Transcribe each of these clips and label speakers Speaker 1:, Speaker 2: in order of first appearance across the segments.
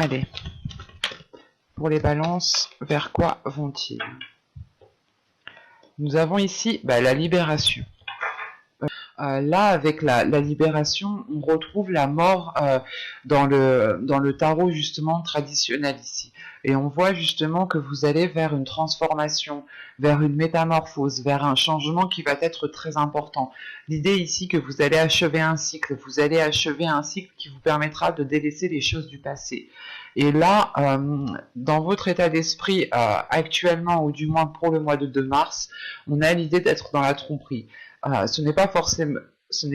Speaker 1: Allez, pour les balances, vers quoi vont-ils? Nous avons ici la libération. Là, avec la libération, on retrouve la mort dans le tarot justement traditionnel ici. Et on voit justement que vous allez vers une transformation, vers une métamorphose, vers un changement qui va être très important. L'idée ici que vous allez achever un cycle qui vous permettra de délaisser les choses du passé. Et là, dans votre état d'esprit actuellement, ou du moins pour le mois de mars, on a l'idée d'être dans la tromperie. Ce n'est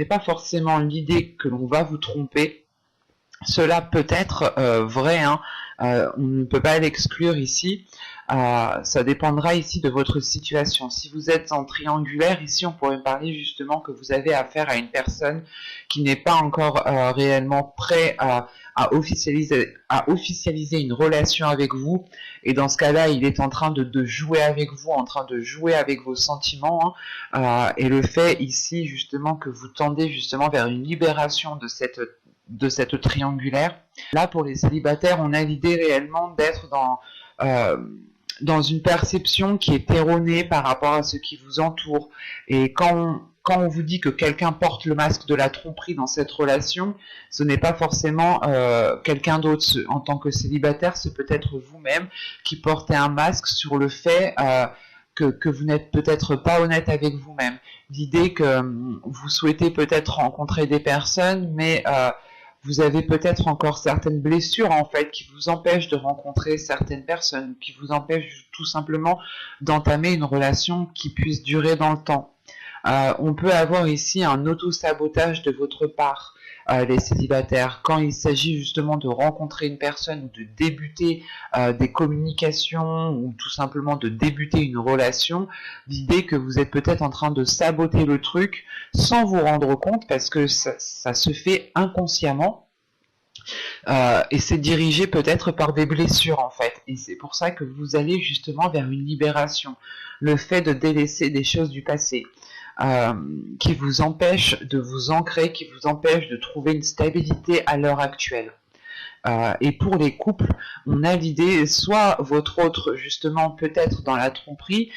Speaker 1: pas forcément l'idée que l'on va vous tromper. Cela peut être vrai, hein, on ne peut pas l'exclure ici. Ça dépendra ici de votre situation. Si vous êtes en triangulaire, ici on pourrait parler justement que vous avez affaire à une personne qui n'est pas encore réellement prêt à officialiser une relation avec vous. Et dans ce cas-là, il est en train de jouer avec vous, en train de jouer avec vos sentiments. Hein, et le fait ici justement que vous tendez justement vers une libération de cette triangulaire. Là, pour les célibataires, on a l'idée réellement d'être dans une perception qui est erronée par rapport à ce qui vous entoure. Et quand on vous dit que quelqu'un porte le masque de la tromperie dans cette relation, ce n'est pas forcément quelqu'un d'autre. En tant que célibataire, c'est peut-être vous-même qui portez un masque sur le fait que vous n'êtes peut-être pas honnête avec vous-même. L'idée que vous souhaitez peut-être rencontrer des personnes, mais vous avez peut-être encore certaines blessures en fait qui vous empêchent de rencontrer certaines personnes, qui vous empêchent tout simplement d'entamer une relation qui puisse durer dans le temps. On peut avoir ici un auto-sabotage de votre part, les célibataires, quand il s'agit justement de rencontrer une personne ou de débuter des communications ou tout simplement de débuter une relation. L'idée que vous êtes peut-être en train de saboter le truc sans vous rendre compte parce que ça se fait inconsciemment. Et c'est dirigé peut-être par des blessures en fait, et c'est pour ça que vous allez justement vers une libération, le fait de délaisser des choses du passé. Qui vous empêche de vous ancrer, qui vous empêche de trouver une stabilité à l'heure actuelle. Et pour les couples, on a l'idée, soit votre autre justement peut-être dans la tromperie,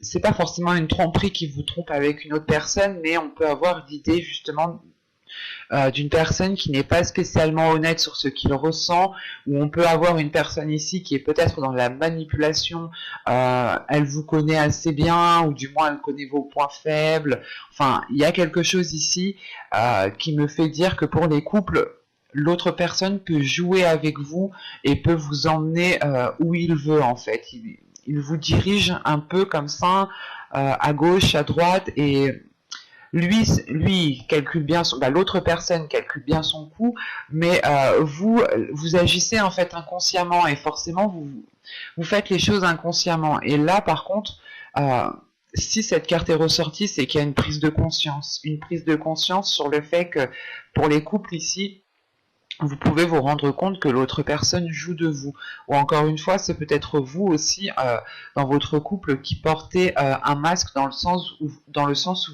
Speaker 1: c'est pas forcément une tromperie qui vous trompe avec une autre personne, mais on peut avoir l'idée justement d'une personne qui n'est pas spécialement honnête sur ce qu'il ressent, ou on peut avoir une personne ici qui est peut-être dans la manipulation, elle vous connaît assez bien, ou du moins elle connaît vos points faibles. Enfin, il y a quelque chose ici qui me fait dire que pour les couples, l'autre personne peut jouer avec vous et peut vous emmener où il veut en fait. Il vous dirige un peu comme ça, à gauche, à droite, et lui calcule bien l'autre personne calcule bien son coup, mais vous agissez en fait inconsciemment, et forcément vous faites les choses inconsciemment. Et là par contre, si cette carte est ressortie, c'est qu'il y a une prise de conscience sur le fait que pour les couples ici, vous pouvez vous rendre compte que l'autre personne joue de vous. Ou encore une fois, c'est peut-être vous aussi, dans votre couple, qui portez un masque dans le sens où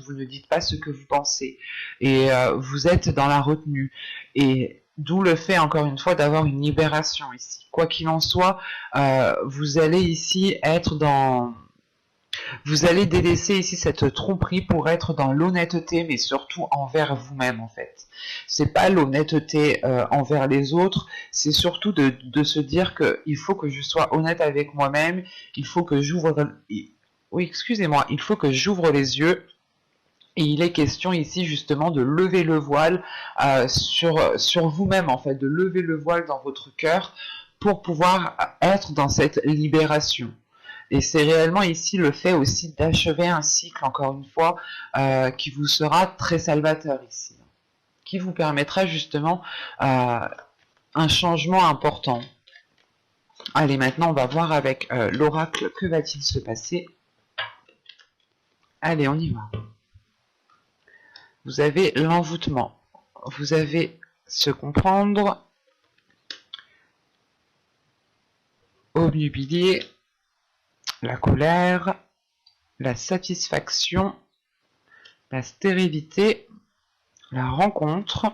Speaker 1: vous ne dites pas ce que vous pensez. Et vous êtes dans la retenue. Et d'où le fait, encore une fois, d'avoir une libération ici. Quoi qu'il en soit, vous allez ici être dans... Vous allez délaisser ici cette tromperie pour être dans l'honnêteté, mais surtout envers vous-même en fait. C'est pas l'honnêteté envers les autres, c'est surtout de se dire que il faut que je sois honnête avec moi-même, il faut que j'ouvre... Oui, excusez-moi, il faut que j'ouvre les yeux. Et il est question ici justement de lever le voile sur vous-même en fait, de lever le voile dans votre cœur pour pouvoir être dans cette libération. Et c'est réellement ici le fait aussi d'achever un cycle, encore une fois, qui vous sera très salvateur ici, qui vous permettra justement un changement important. Allez, maintenant on va voir avec l'oracle, que va-t-il se passer? Allez, on y va. Vous avez l'envoûtement, vous avez se comprendre, obnubilé, la colère, la satisfaction, la stérilité, la rencontre,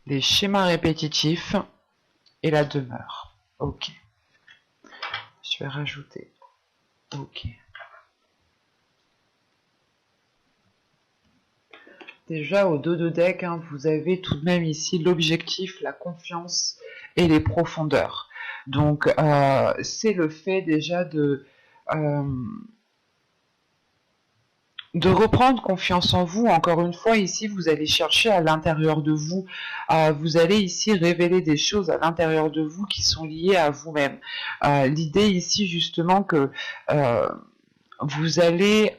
Speaker 1: les schémas répétitifs et la demeure. Ok. Je vais rajouter. Ok. Déjà au dos de deck, hein, vous avez tout de même ici l'objectif, la confiance et les profondeurs. Donc c'est le fait déjà de reprendre confiance en vous. Encore une fois, ici, vous allez chercher à l'intérieur de vous. Vous allez ici révéler des choses à l'intérieur de vous qui sont liées à vous-même. L'idée ici, justement, que vous allez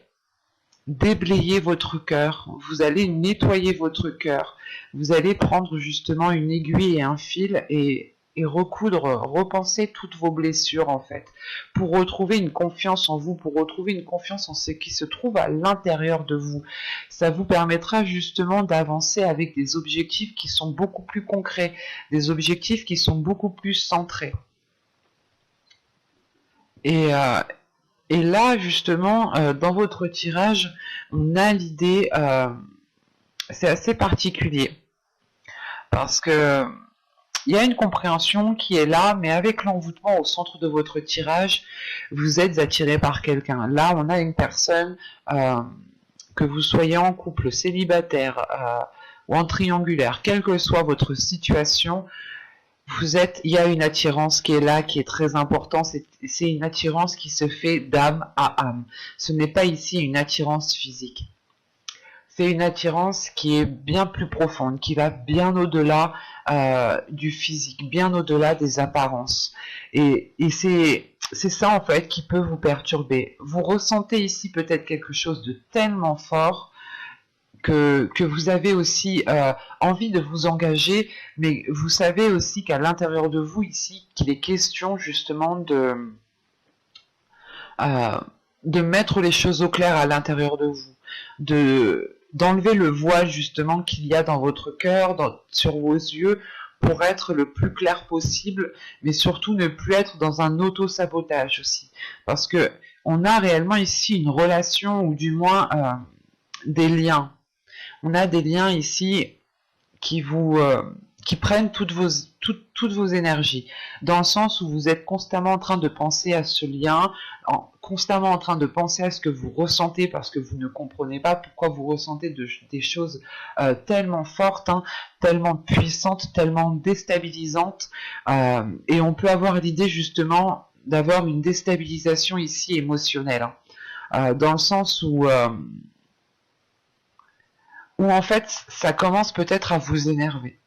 Speaker 1: déblayer votre cœur, vous allez nettoyer votre cœur, vous allez prendre justement une aiguille et un fil et recoudre, repenser toutes vos blessures en fait, pour retrouver une confiance en vous, pour retrouver une confiance en ce qui se trouve à l'intérieur de vous. Ça vous permettra justement d'avancer avec des objectifs qui sont beaucoup plus concrets, des objectifs qui sont beaucoup plus centrés. Et là, justement, dans votre tirage, on a l'idée, c'est assez particulier, parce que il y a une compréhension qui est là, mais avec l'envoûtement au centre de votre tirage, vous êtes attiré par quelqu'un. Là, on a une personne, que vous soyez en couple, célibataire, ou en triangulaire, quelle que soit votre situation, il y a une attirance qui est là, qui est très importante, c'est une attirance qui se fait d'âme à âme. Ce n'est pas ici une attirance physique. C'est une attirance qui est bien plus profonde, qui va bien au-delà du physique, bien au-delà des apparences. Et c'est ça en fait qui peut vous perturber. Vous ressentez ici peut-être quelque chose de tellement fort que vous avez aussi envie de vous engager, mais vous savez aussi qu'à l'intérieur de vous ici, qu'il est question justement de mettre les choses au clair à l'intérieur de vous, d'enlever le voile justement qu'il y a dans votre cœur, sur vos yeux, pour être le plus clair possible, mais surtout ne plus être dans un auto-sabotage aussi. Parce que on a réellement ici une relation, ou du moins des liens. On a des liens ici qui prennent toutes vos énergies, dans le sens où vous êtes constamment en train de penser à ce lien, constamment en train de penser à ce que vous ressentez, parce que vous ne comprenez pas pourquoi vous ressentez des choses tellement fortes, hein, tellement puissantes, tellement déstabilisantes, et on peut avoir l'idée justement d'avoir une déstabilisation ici émotionnelle, hein, dans le sens où en fait ça commence peut-être à vous énerver.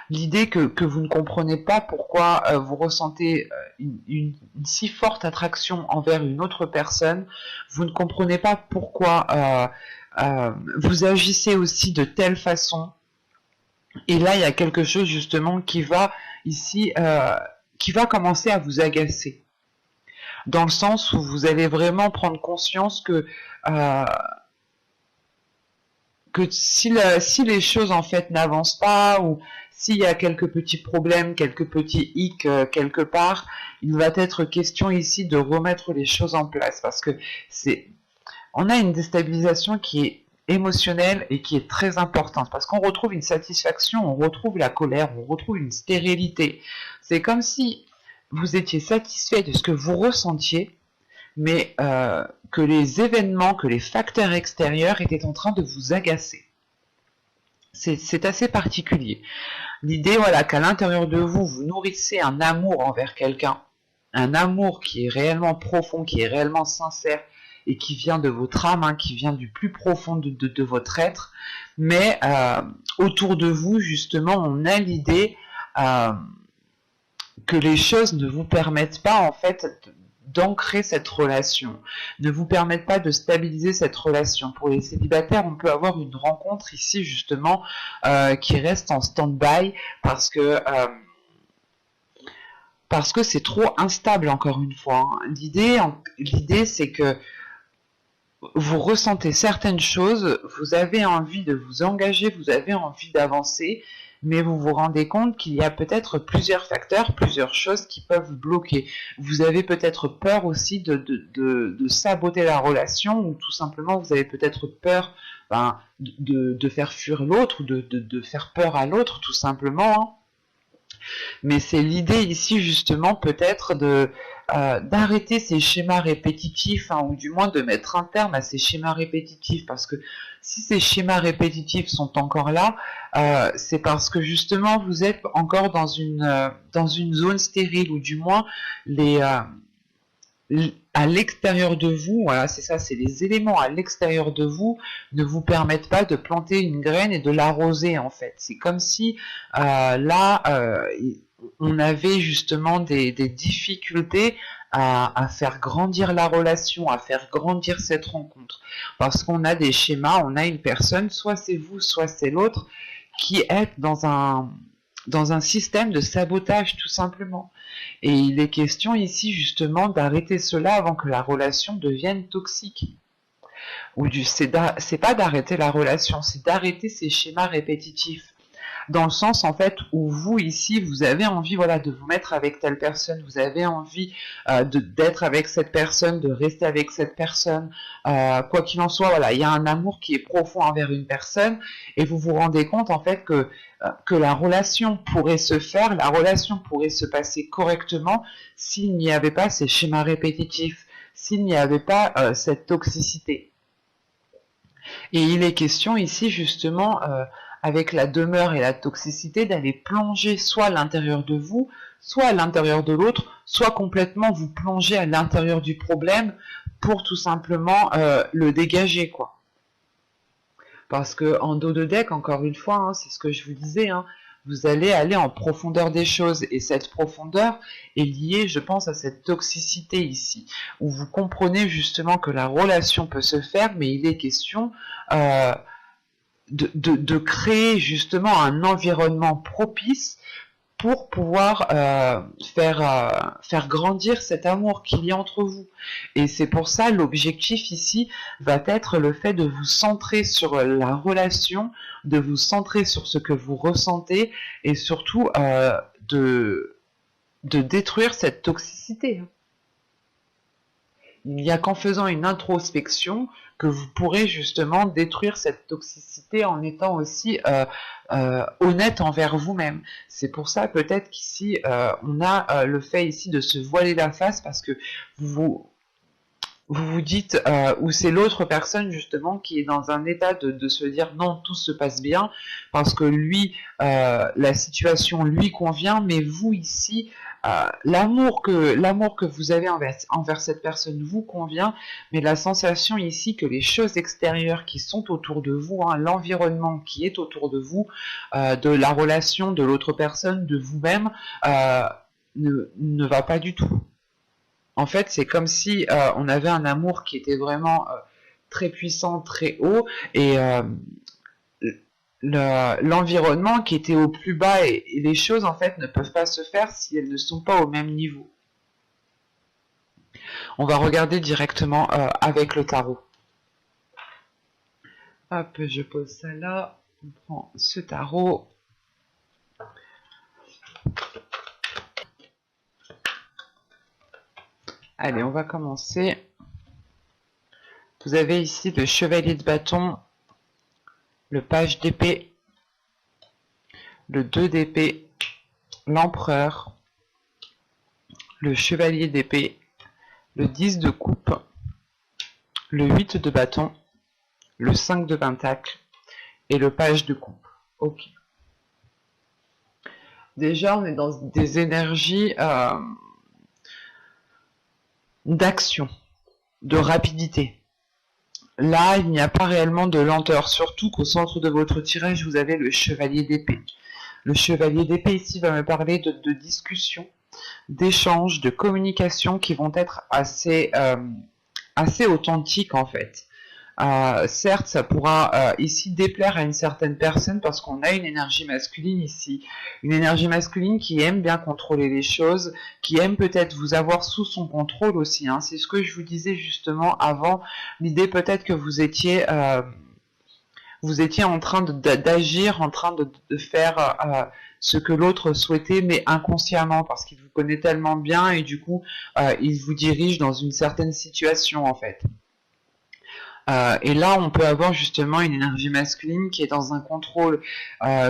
Speaker 1: L'idée que vous ne comprenez pas pourquoi vous ressentez une si forte attraction envers une autre personne, vous ne comprenez pas pourquoi vous agissez aussi de telle façon, et là il y a quelque chose justement qui va ici, qui va commencer à vous agacer, dans le sens où vous allez vraiment prendre conscience que si les choses en fait n'avancent pas, ou s'il y a quelques petits problèmes, quelques petits hicks quelque part, il va être question ici de remettre les choses en place, parce que on a une déstabilisation qui est émotionnelle et qui est très importante, parce qu'on retrouve une satisfaction, on retrouve la colère, on retrouve une stérilité. C'est comme si vous étiez satisfait de ce que vous ressentiez, mais que les événements, que les facteurs extérieurs étaient en train de vous agacer. C'est assez particulier. L'idée, voilà, qu'à l'intérieur de vous, vous nourrissez un amour envers quelqu'un, un amour qui est réellement profond, qui est réellement sincère, et qui vient de votre âme, hein, qui vient du plus profond de votre être, mais autour de vous, justement, on a l'idée que les choses ne vous permettent pas, en fait, d'ancrer cette relation, ne vous permettent pas de stabiliser cette relation. Pour les célibataires, on peut avoir une rencontre ici justement qui reste en stand-by parce que c'est trop instable, encore une fois. Hein. L'idée, c'est que vous ressentez certaines choses, vous avez envie de vous engager, vous avez envie d'avancer, mais vous vous rendez compte qu'il y a peut-être plusieurs facteurs, plusieurs choses qui peuvent bloquer. Vous avez peut-être peur aussi de saboter la relation, ou tout simplement vous avez peut-être peur de faire fuir l'autre, de faire peur à l'autre, tout simplement, hein. Mais c'est l'idée ici justement peut-être d'arrêter ces schémas répétitifs, hein, ou du moins de mettre un terme à ces schémas répétitifs, parce que si ces schémas répétitifs sont encore là, c'est parce que justement vous êtes encore dans une zone stérile, ou du moins à l'extérieur de vous, voilà, c'est ça, c'est les éléments à l'extérieur de vous ne vous permettent pas de planter une graine et de l'arroser, en fait. C'est comme si là, on avait justement des difficultés à faire grandir la relation, à faire grandir cette rencontre. Parce qu'on a des schémas, on a une personne, soit c'est vous, soit c'est l'autre, qui est dans un système de sabotage, tout simplement. Et il est question ici justement d'arrêter cela avant que la relation devienne toxique. C'est pas d'arrêter la relation, c'est d'arrêter ces schémas répétitifs. Dans le sens en fait où vous ici vous avez envie, voilà, de vous mettre avec telle personne, vous avez envie d'être avec cette personne, de rester avec cette personne, quoi qu'il en soit, voilà, il y a un amour qui est profond envers une personne, et vous vous rendez compte en fait que la relation pourrait se faire, la relation pourrait se passer correctement s'il n'y avait pas ces schémas répétitifs, s'il n'y avait pas cette toxicité. Et il est question ici justement avec la demeure et la toxicité, d'aller plonger soit à l'intérieur de vous, soit à l'intérieur de l'autre, soit complètement vous plonger à l'intérieur du problème pour tout simplement le dégager, quoi. Parce que en dos de deck, encore une fois, hein, c'est ce que je vous disais, hein, vous allez aller en profondeur des choses, et cette profondeur est liée, je pense, à cette toxicité ici, où vous comprenez justement que la relation peut se faire, mais il est question de créer justement un environnement propice pour pouvoir faire grandir cet amour qu'il y a entre vous. Et c'est pour ça l'objectif ici va être le fait de vous centrer sur la relation, de vous centrer sur ce que vous ressentez, et surtout de détruire cette toxicité. Il n'y a qu'en faisant une introspection que vous pourrez justement détruire cette toxicité en étant aussi honnête envers vous-même. C'est pour ça peut-être qu'ici on a le fait ici de se voiler la face, parce que vous vous dites, ou c'est l'autre personne justement qui est dans un état de se dire non, tout se passe bien, parce que lui, la situation lui convient, mais vous ici, l'amour que vous avez envers cette personne vous convient, mais la sensation ici que les choses extérieures qui sont autour de vous, hein, l'environnement qui est autour de vous, de la relation de l'autre personne, de vous-même, ne va pas du tout. En fait, c'est comme si on avait un amour qui était vraiment très puissant, très haut, et l'environnement qui était au plus bas, et les choses en fait ne peuvent pas se faire si elles ne sont pas au même niveau. On va regarder directement avec le tarot. Hop, je pose ça là, on prend ce tarot. Allez, on va commencer. Vous avez ici le chevalier de bâton, le page d'épée, le 2 d'épée, l'empereur, le chevalier d'épée, le 10 de coupe, le 8 de bâton, le 5 de pentacle et le page de coupe. Ok. Déjà, on est dans des énergies d'action, de rapidité. Là, il n'y a pas réellement de lenteur, surtout qu'au centre de votre tirage, vous avez le chevalier d'épée. Le chevalier d'épée ici va me parler de discussion, d'échanges, de communication qui vont être assez authentiques en fait. Certes, ça pourra ici déplaire à une certaine personne parce qu'on a une énergie masculine ici, une énergie masculine qui aime bien contrôler les choses, qui aime peut-être vous avoir sous son contrôle aussi, hein. C'est ce que je vous disais justement avant, l'idée peut-être que vous étiez en train d'agir, en train de faire ce que l'autre souhaitait, mais inconsciemment, parce qu'il vous connaît tellement bien, et du coup, il vous dirige dans une certaine situation, en fait. Et là, on peut avoir justement une énergie masculine qui est dans un contrôle,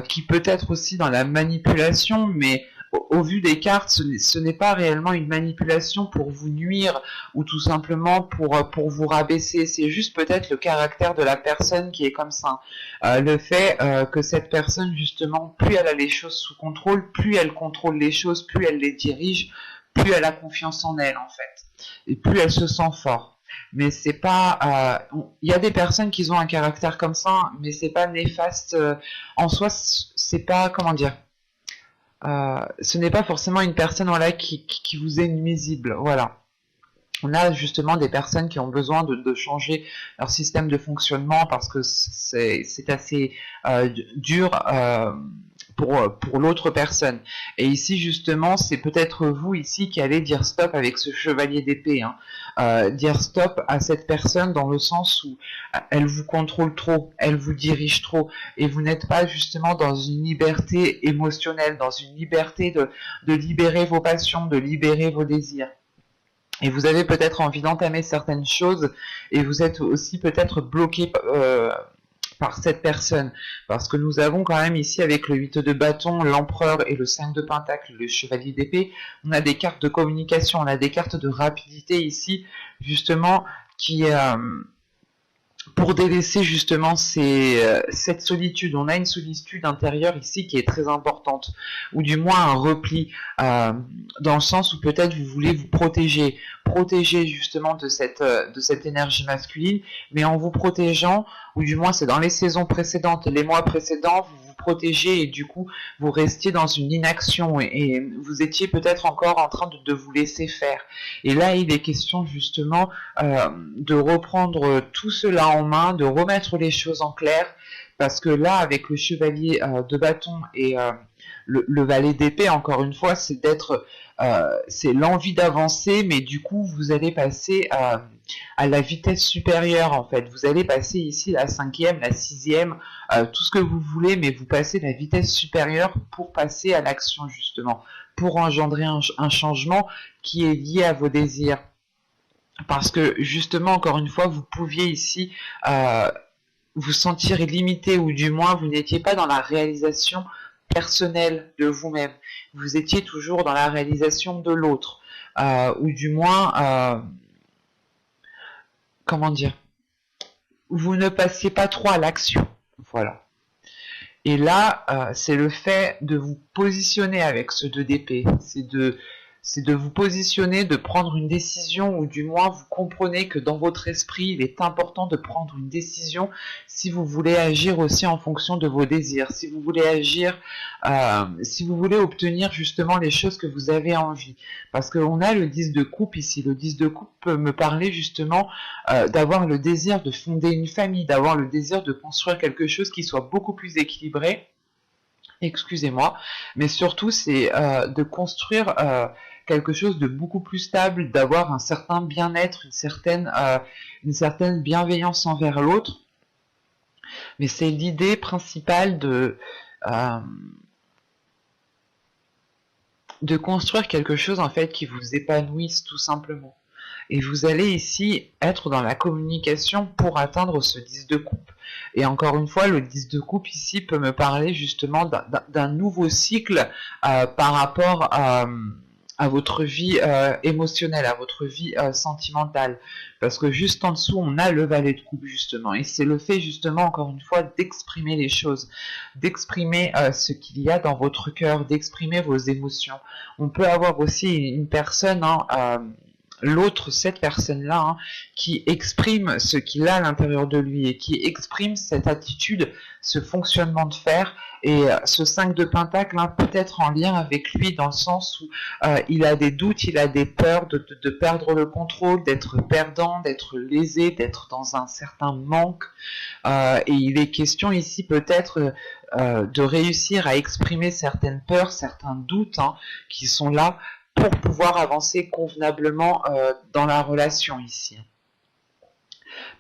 Speaker 1: qui peut être aussi dans la manipulation, mais au vu des cartes, ce n'est pas réellement une manipulation pour vous nuire ou tout simplement pour vous rabaisser. C'est juste peut-être le caractère de la personne qui est comme ça. Le fait que cette personne, justement, plus elle a les choses sous contrôle, plus elle contrôle les choses, plus elle les dirige, plus elle a confiance en elle, en fait. Et plus elle se sent fort. Mais c'est pas. Il y a des personnes qui ont un caractère comme ça, mais c'est pas néfaste en soi. C'est pas, comment dire. Ce n'est pas forcément une personne, voilà, qui vous est nuisible. Voilà. On a justement des personnes qui ont besoin de changer leur système de fonctionnement parce que c'est assez dur pour l'autre personne. Et ici, justement, c'est peut-être vous ici qui allez dire stop avec ce chevalier d'épée. Hein. Dire stop à cette personne dans le sens où elle vous contrôle trop, elle vous dirige trop, et vous n'êtes pas justement dans une liberté émotionnelle, dans une liberté de libérer vos passions, de libérer vos désirs. Et vous avez peut-être envie d'entamer certaines choses et vous êtes aussi peut-être bloqué par cette personne. Parce que nous avons quand même ici avec le 8 de bâton, l'empereur et le 5 de pentacle, le chevalier d'épée, on a des cartes de communication, on a des cartes de rapidité ici, justement, qui... pour délaisser justement cette solitude. On a une solitude intérieure ici qui est très importante, ou du moins un repli, dans le sens où peut-être vous voulez vous protéger justement de cette énergie masculine, mais en vous protégeant, ou du moins c'est dans les saisons précédentes, les mois précédents, vous vous protégez et du coup vous restiez dans une inaction et vous étiez peut-être encore en train de vous laisser faire. Et là il est question justement de reprendre tout cela en main, de remettre les choses en clair, parce que là, avec le chevalier de bâton et le valet d'épée, encore une fois, c'est l'envie d'avancer, mais du coup, vous allez passer à la vitesse supérieure, en fait. Vous allez passer ici la 5e, la 6e, tout ce que vous voulez, mais vous passez la vitesse supérieure pour passer à l'action, justement, pour engendrer un changement qui est lié à vos désirs. Parce que justement, encore une fois, vous pouviez ici vous sentir limité, ou du moins vous n'étiez pas dans la réalisation personnelle de vous-même. Vous étiez toujours dans la réalisation de l'autre, ou du moins, comment dire, vous ne passiez pas trop à l'action. Voilà. Et là, c'est le fait de vous positionner avec ce 2 d'épée. C'est de vous positionner, de prendre une décision, ou du moins vous comprenez que dans votre esprit, il est important de prendre une décision si vous voulez agir aussi en fonction de vos désirs, si vous voulez agir, si vous voulez obtenir justement les choses que vous avez envie. Parce qu'on a le 10 de coupe ici. Le 10 de coupe peut me parler justement d'avoir le désir de fonder une famille, d'avoir le désir de construire quelque chose qui soit beaucoup plus équilibré. Excusez-moi, mais surtout c'est de construire quelque chose de beaucoup plus stable, d'avoir un certain bien-être, une certaine bienveillance envers l'autre. Mais c'est l'idée principale de construire quelque chose en fait qui vous épanouisse tout simplement. Et vous allez ici être dans la communication pour atteindre ce 10 de coupe. Et encore une fois, le 10 de coupe ici peut me parler justement d'un nouveau cycle par rapport à votre vie émotionnelle, à votre vie sentimentale. Parce que juste en dessous, on a le valet de coupe justement. Et c'est le fait justement, encore une fois, d'exprimer les choses, d'exprimer ce qu'il y a dans votre cœur, d'exprimer vos émotions. On peut avoir aussi une personne... l'autre, cette personne-là, hein, qui exprime ce qu'il a à l'intérieur de lui et qui exprime cette attitude, ce fonctionnement de fer. Et ce 5 de pentacle, hein, peut être en lien avec lui dans le sens où il a des doutes, il a des peurs de perdre le contrôle, d'être perdant, d'être lésé, d'être dans un certain manque. Et il est question ici peut-être de réussir à exprimer certaines peurs, certains doutes hein, qui sont là pour pouvoir avancer convenablement dans la relation ici.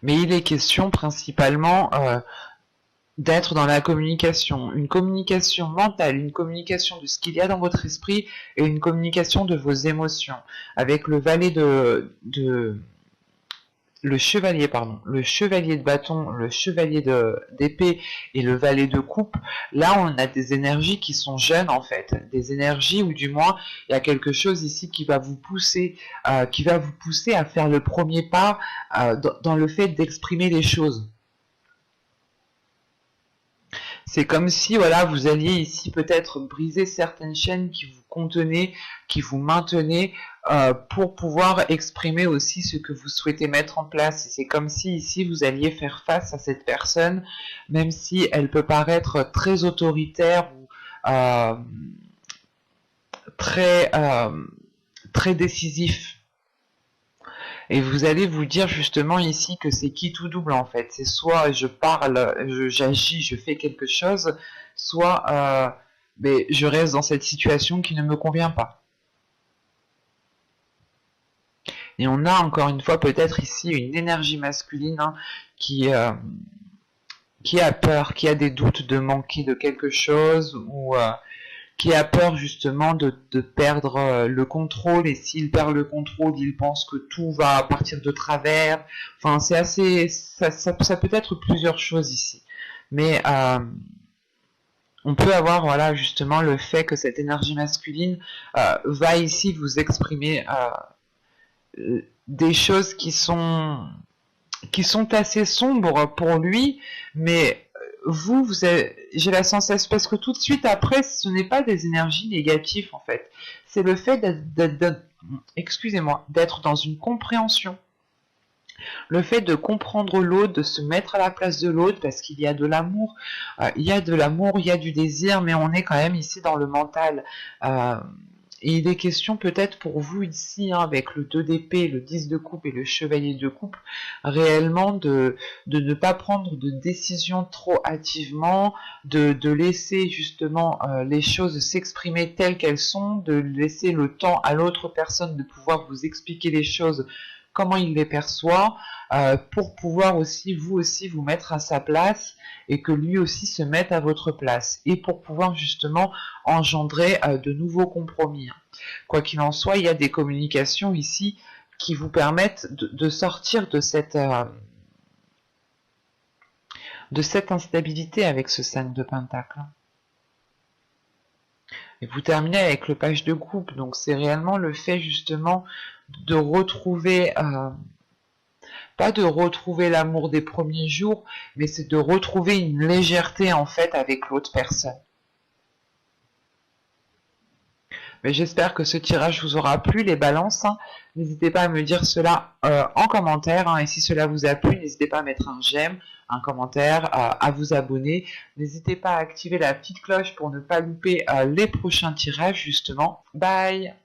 Speaker 1: Mais il est question principalement d'être dans la communication, une communication mentale, une communication de ce qu'il y a dans votre esprit et une communication de vos émotions. Avec le valet le chevalier, pardon, le chevalier de bâton, le chevalier d'épée et le valet de coupe, là on a des énergies qui sont jeunes en fait, des énergies ou du moins il y a quelque chose ici qui va vous pousser, à faire le premier pas dans le fait d'exprimer les choses. C'est comme si voilà, vous alliez ici peut-être briser certaines chaînes qui vous contenaient, qui vous maintenaient, pour pouvoir exprimer aussi ce que vous souhaitez mettre en place. C'est comme si ici vous alliez faire face à cette personne, même si elle peut paraître très autoritaire ou très, très décisif. Et vous allez vous dire justement ici que c'est qui tout double en fait. C'est soit je parle, j'agis, je fais quelque chose, soit mais je reste dans cette situation qui ne me convient pas. Et on a encore une fois peut-être ici une énergie masculine qui a peur, qui a des doutes de manquer de quelque chose ou qui a peur justement de perdre le contrôle, et s'il perd le contrôle, il pense que tout va partir de travers. Enfin, c'est assez, ça peut être plusieurs choses ici. Mais on peut avoir voilà justement le fait que cette énergie masculine va ici vous exprimer des choses qui sont assez sombres pour lui, mais j'ai la sensation, parce que tout de suite après, ce n'est pas des énergies négatives en fait, c'est le fait d'être dans une compréhension, le fait de comprendre l'autre, de se mettre à la place de l'autre, parce qu'il y a de l'amour, il y a du désir, mais on est quand même ici dans le mental. Et il est question peut-être pour vous ici, avec le 2 d'épée, le 10 de coupe et le chevalier de coupe, réellement de ne pas prendre de décision trop hâtivement, de laisser justement les choses s'exprimer telles qu'elles sont, de laisser le temps à l'autre personne de pouvoir vous expliquer les choses comment il les perçoit, pour pouvoir aussi vous mettre à sa place et que lui aussi se mette à votre place, et pour pouvoir justement engendrer de nouveaux compromis. Quoi qu'il en soit, il y a des communications ici qui vous permettent de sortir de cette instabilité avec ce 5 de pentacle. Et vous terminez avec le page de coupe, donc c'est réellement le fait justement de retrouver, pas de retrouver l'amour des premiers jours, mais c'est de retrouver une légèreté en fait avec l'autre personne. Mais j'espère que ce tirage vous aura plu, les balances. N'hésitez pas à me dire cela en commentaire, et si cela vous a plu, n'hésitez pas à mettre un j'aime, un commentaire, à vous abonner. N'hésitez pas à activer la petite cloche pour ne pas louper les prochains tirages justement. Bye!